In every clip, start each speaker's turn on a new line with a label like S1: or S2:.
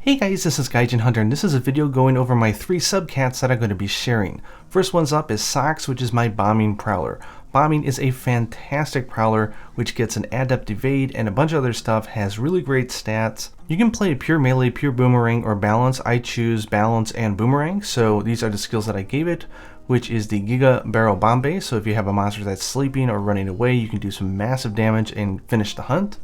S1: Hey guys, this is Gaijin Hunter, and this is a video going over my 3 subcats that I'm going to be sharing. First one's up is Socks, which is my bombing prowler. Bombing is a fantastic prowler, which gets an adept evade and a bunch of other stuff, has really great stats. You can play pure melee, pure boomerang, or balance. I choose balance and boomerang, so these are the skills that I gave it, which is the Giga Barrel Bombay. So if you have a monster that's sleeping or running away, you can do some massive damage and finish the hunt.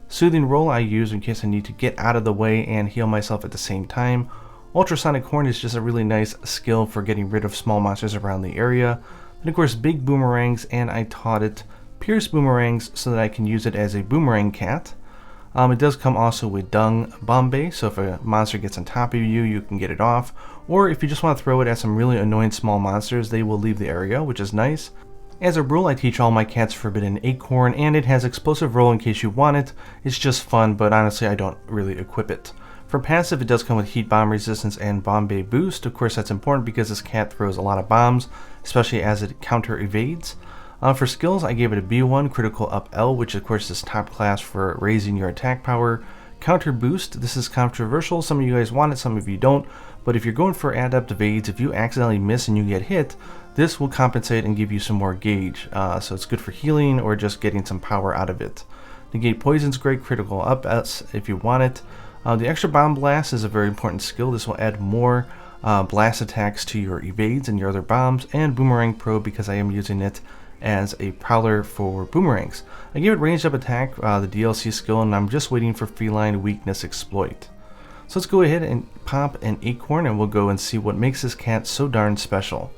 S1: Soothing Roll I use in case I need to get out of the way and heal myself at the same time. Ultrasonic Horn is just a really nice skill for getting rid of small monsters around the area. And of course Big Boomerangs, and I taught it Pierce Boomerangs so that I can use it as a boomerang cat. It does come also with Dung Bombay, so if a monster gets on top of you, you can get it off. Or if you just want to throw it at some really annoying small monsters, they will leave the area, which is nice. As a rule, I teach all my cats Forbidden Acorn, and it has Explosive Roll in case you want it. It's just fun, but honestly I don't really equip it. For passive, it does come with Heat Bomb Resistance and Bombay Boost. Of course that's important because this cat throws a lot of bombs, especially as it counter evades. For skills, I gave it a B1, Critical Up L, which of course is top class for raising your attack power. Counter Boost, this is controversial, some of you guys want it, some of you don't, but if you're going for adept evades, if you accidentally miss and you get hit, this will compensate and give you some more gauge, so it's good for healing or just getting some power out of it. Negate Poison's great, Critical Up S if you want it. The Extra Bomb Blast is a very important skill. This will add more blast attacks to your evades and your other bombs, and Boomerang Probe because I am using it as a prowler for boomerangs. I gave it Ranged Up Attack, the DLC skill, and I'm just waiting for Feline Weakness Exploit. So let's go ahead and pop an Acorn and we'll go and see what makes this cat so darn special.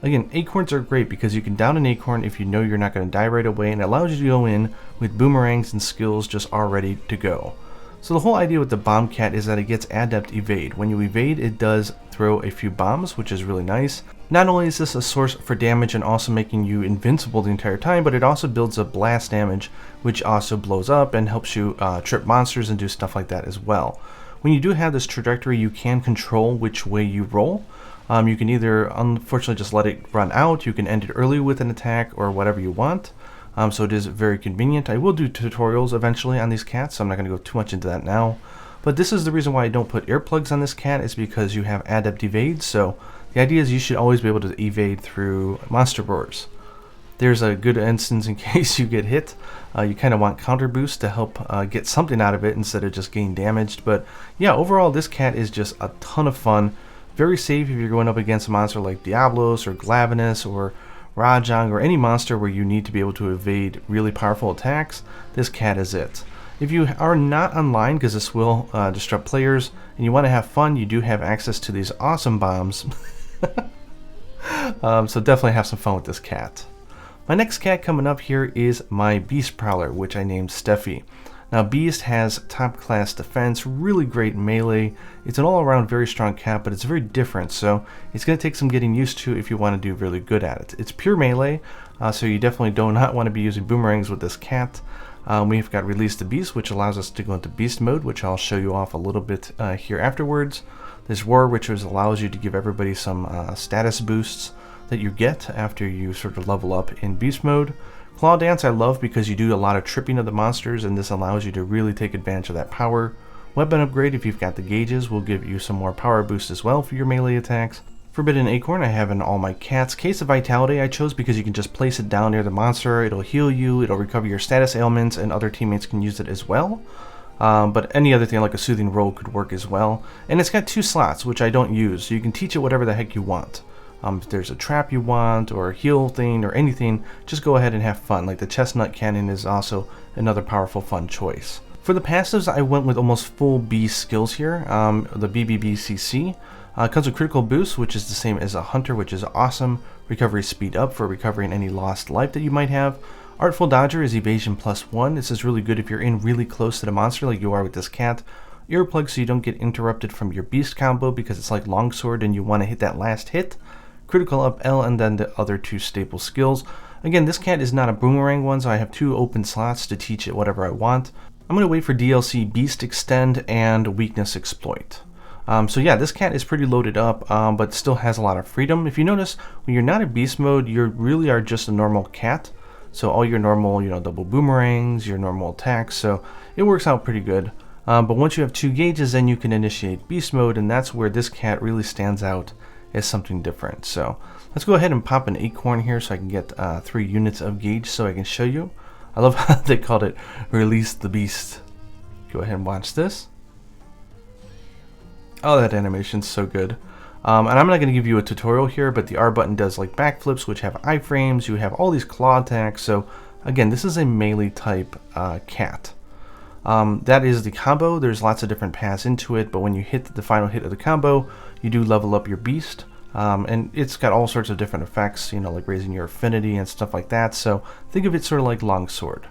S1: Again, acorns are great because you can down an acorn if you know you're not going to die right away, and it allows you to go in with boomerangs and skills just all ready to go. So the whole idea with the bomb cat is that it gets adept evade. When you evade, it does throw a few bombs, which is really nice. Not only is this a source for damage and also making you invincible the entire time, but it also builds up blast damage, which also blows up and helps you trip monsters and do stuff like that as well. When you do have this trajectory, you can control which way you roll. You can either, unfortunately, just let it run out, you can end it early with an attack, or whatever you want. So it is very convenient. I will do tutorials eventually on these cats, so I'm not going to go too much into that now. But this is the reason why I don't put earplugs on this cat, is because you have adept evade, so the idea is you should always be able to evade through monster roars. There's a good instance in case you get hit. You kind of want counter boost to help get something out of it instead of just getting damaged. But yeah, overall this cat is just a ton of fun. Very safe if you're going up against a monster like Diablos or Glavenus or Rajang or any monster where you need to be able to evade really powerful attacks. This cat is it. If you are not online, because this will disrupt players, and you want to have fun, you do have access to these awesome bombs. So definitely have some fun with this cat. My next cat coming up here is my Beast Prowler, which I named Steffi. Now Beast has top class defense, really great melee. It's an all around very strong cat, but it's very different, so it's going to take some getting used to if you want to do really good at it. It's pure melee, so you definitely do not want to be using boomerangs with this cat. We've got Release the Beast, which allows us to go into beast mode, which I'll show you off a little bit here afterwards. There's Roar, which allows you to give everybody some status boosts that you get after you sort of level up in beast mode. Claw Dance I love because you do a lot of tripping of the monsters, and this allows you to really take advantage of that power. Weapon Upgrade, if you've got the gauges, will give you some more power boost as well for your melee attacks. Forbidden Acorn I have in all my cats. Case of Vitality I chose because you can just place it down near the monster, it'll heal you, it'll recover your status ailments, and other teammates can use it as well. But any other thing like a Soothing Roll could work as well. And it's got 2 slots, which I don't use, so you can teach it whatever the heck you want. If there's a trap you want, or a heal thing, or anything, just go ahead and have fun. Like the Chestnut Cannon is also another powerful fun choice. For the passives, I went with almost full B skills here. The BBBCC comes with Critical Boost, which is the same as a Hunter, which is awesome. Recovery Speed Up for recovering any lost life that you might have. Artful Dodger is Evasion +1. This is really good if you're in really close to the monster like you are with this cat. Earplugs so you don't get interrupted from your Beast combo because it's like Longsword and you want to hit that last hit. Critical Up L, and then the other 2 staple skills. Again, this cat is not a boomerang one, so I have 2 open slots to teach it whatever I want. I'm going to wait for DLC Beast Extend and Weakness Exploit. So yeah, this cat is pretty loaded up, but still has a lot of freedom. If you notice, when you're not in beast mode, you really are just a normal cat. So all your normal, double boomerangs, your normal attacks, so it works out pretty good. But once you have 2 gauges, then you can initiate beast mode, and that's where this cat really stands out as something different. So let's go ahead and pop an acorn here so I can get 3 units of gauge so I can show you. I love how they called it release the beast. Go ahead and watch this. Oh, that animation's so good. And I'm not going to give you a tutorial here, but the R button does like backflips, which have iframes. You have all these claw attacks. So again, this is a melee type cat. That is the combo. There's lots of different paths into it, but when you hit the final hit of the combo, you do level up your beast. And it's got all sorts of different effects, you know, like raising your affinity and stuff like that. So think of it sort of like longsword.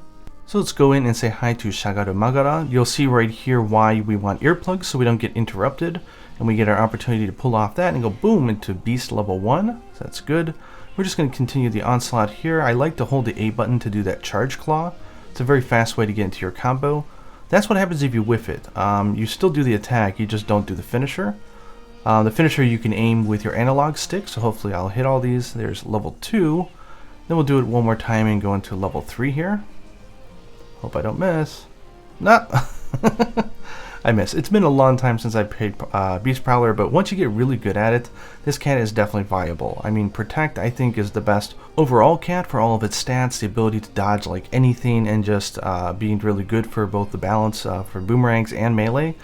S1: So let's go in and say hi to Shagaru Magara. You'll see right here why we want earplugs so we don't get interrupted. And we get our opportunity to pull off that and go boom into beast level 1. So that's good. We're just going to continue the onslaught here. I like to hold the A button to do that charge claw. It's a very fast way to get into your combo. That's what happens if you whiff it. You still do the attack, you just don't do the finisher. The finisher you can aim with your analog stick, so hopefully I'll hit all these. There's level 2. Then we'll do it one more time and go into level 3 here. Hope I don't miss. No! I miss. It's been a long time since I played Beast Prowler, but once you get really good at it, this cat is definitely viable. I mean, Protect, I think, is the best overall cat for all of its stats, the ability to dodge like anything, and just being really good for both the balance for boomerangs and melee.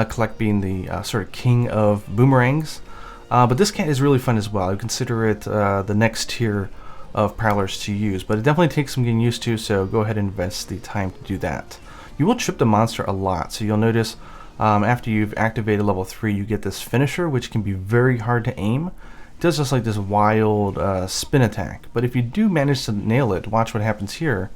S1: Collect being the sort of king of boomerangs. But this cat is really fun as well. I would consider it the next tier of Prowlers to use, but it definitely takes some getting used to, so go ahead and invest the time to do that. You will trip the monster a lot, so you'll notice after you've activated level 3, you get this finisher, which can be very hard to aim. It does just like this wild spin attack, but if you do manage to nail it, watch what happens here.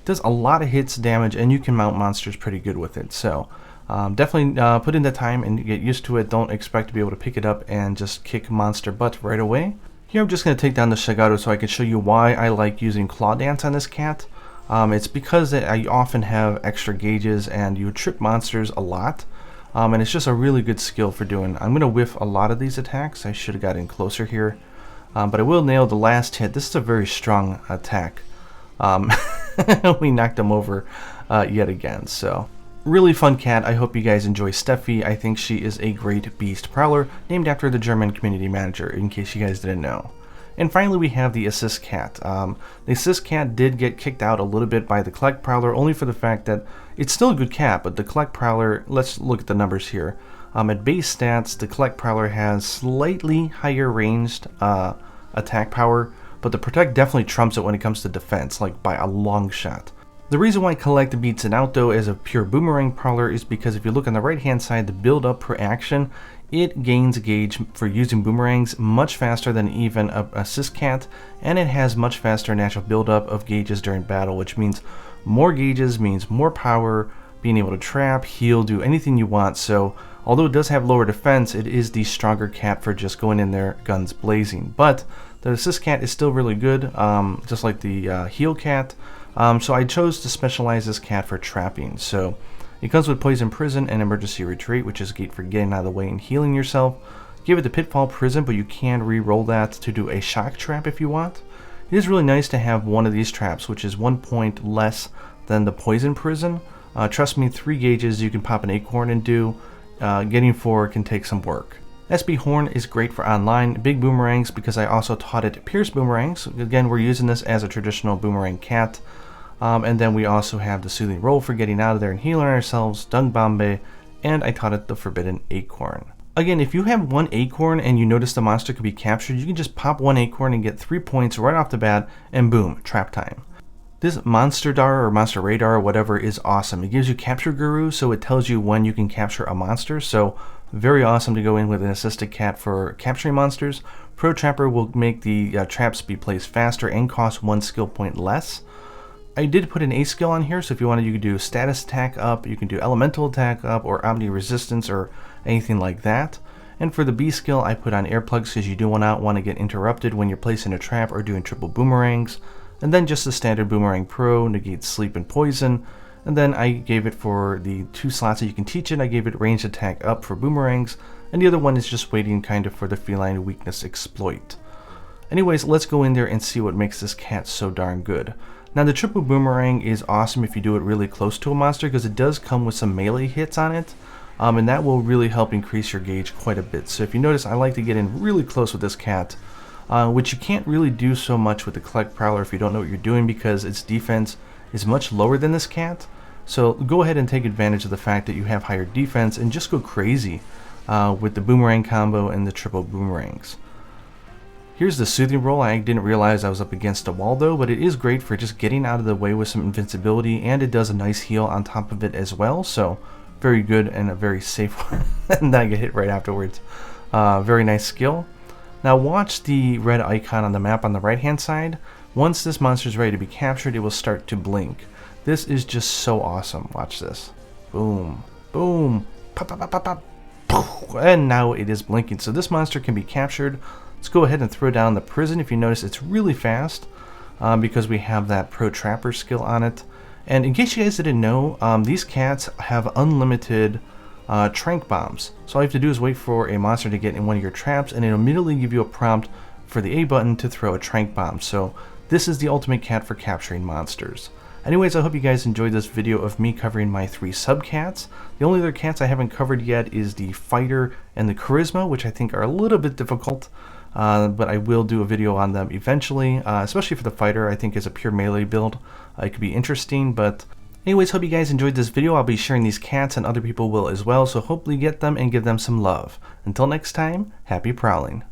S1: It does a lot of hits, damage, and you can mount monsters pretty good with it. So definitely put in the time and get used to it. Don't expect to be able to pick it up and just kick monster butt right away. Here I'm just going to take down the Shagaru so I can show you why I like using Claw Dance on this cat. It's because I often have extra gauges and you trip monsters a lot. And it's just a really good skill for doing. I'm going to whiff a lot of these attacks. I should have got in closer here. But I will nail the last hit. This is a very strong attack. We knocked him over yet again. So really fun cat. I hope you guys enjoy Steffi. I think she is a great beast prowler, named after the German community manager, in case you guys didn't know. And finally we have the assist cat. The assist cat did get kicked out a little bit by the collect prowler, only for the fact that it's still a good cat, but the collect prowler, let's look at the numbers here. At base stats, the collect prowler has slightly higher ranged attack power, but the protect definitely trumps it when it comes to defense, like by a long shot. The reason why collect beats it out though as a pure boomerang prowler is because if you look on the right hand side, the build up per action, it gains gauge for using boomerangs much faster than even a assist cat, and it has much faster natural buildup of gauges during battle, which means more gauges means more power, being able to trap, heal, do anything you want. So although it does have lower defense, it is the stronger cat for just going in there guns blazing. But the assist cat is still really good, just like the heal cat. So I chose to specialize this cat for trapping. So it comes with Poison Prison and Emergency Retreat, which is a gate for getting out of the way and healing yourself. Give it the Pitfall Prison, but you can re-roll that to do a Shock Trap if you want. It is really nice to have one of these traps, which is 1 point less than the Poison Prison. Trust me, 3 gauges you can pop an acorn and do. Getting 4 can take some work. SB Horn is great for online big boomerangs because I also taught it Pierce boomerangs. Again, we're using this as a traditional boomerang cat. And then we also have the Soothing Roll for getting out of there and healing ourselves, Dung Bombe, and I taught it the Forbidden Acorn. Again, if you have 1 acorn and you notice the monster could be captured, you can just pop 1 acorn and get 3 points right off the bat, and boom, trap time. This Monster Dar or Monster Radar or whatever is awesome. It gives you Capture Guru, so it tells you when you can capture a monster, so very awesome to go in with an assisted cat for capturing monsters. Pro Trapper will make the traps be placed faster and cost 1 skill point less. I did put an A skill on here, so if you wanted, you could do status attack up, you can do elemental attack up, or omni resistance, or anything like that. And for the B skill, I put on earplugs because you do not want to get interrupted when you're placing a trap or doing triple boomerangs. And then just the standard boomerang pro, negates sleep and poison. And then I gave it for the 2 slots that you can teach it, I gave it ranged attack up for boomerangs, and the other one is just waiting kind of for the feline weakness exploit. Anyways, let's go in there and see what makes this cat so darn good. Now the triple boomerang is awesome if you do it really close to a monster, because it does come with some melee hits on it, and that will really help increase your gauge quite a bit. So if you notice, I like to get in really close with this cat, which you can't really do so much with the collect prowler if you don't know what you're doing, because its defense is much lower than this cat. So go ahead and take advantage of the fact that you have higher defense and just go crazy with the boomerang combo and the triple boomerangs. Here's the soothing roll. I didn't realize I was up against a wall though, but it is great for just getting out of the way with some invincibility, and it does a nice heal on top of it as well. So very good and a very safe one. And I get hit right afterwards. Very nice skill. Now watch the red icon on the map on the right hand side. Once this monster is ready to be captured, it will start to blink. This is just so awesome. Watch this. Boom. Boom. Pop, pop, pop, pop, pop. Poof. And now it is blinking. So this monster can be captured. Let's go ahead and throw down the prison. If you notice, it's really fast because we have that pro trapper skill on it. And in case you guys didn't know, these cats have unlimited trank bombs. So all you have to do is wait for a monster to get in one of your traps, and it'll immediately give you a prompt for the A button to throw a trank bomb. So this is the ultimate cat for capturing monsters. Anyways, I hope you guys enjoyed this video of me covering my 3 subcats. The only other cats I haven't covered yet is the fighter and the charisma, which I think are a little bit difficult. But I will do a video on them eventually, especially for the fighter. I think as a pure melee build, it could be interesting. But anyways, hope you guys enjoyed this video. I'll be sharing these cats and other people will as well, so hopefully get them and give them some love. Until next time, happy prowling.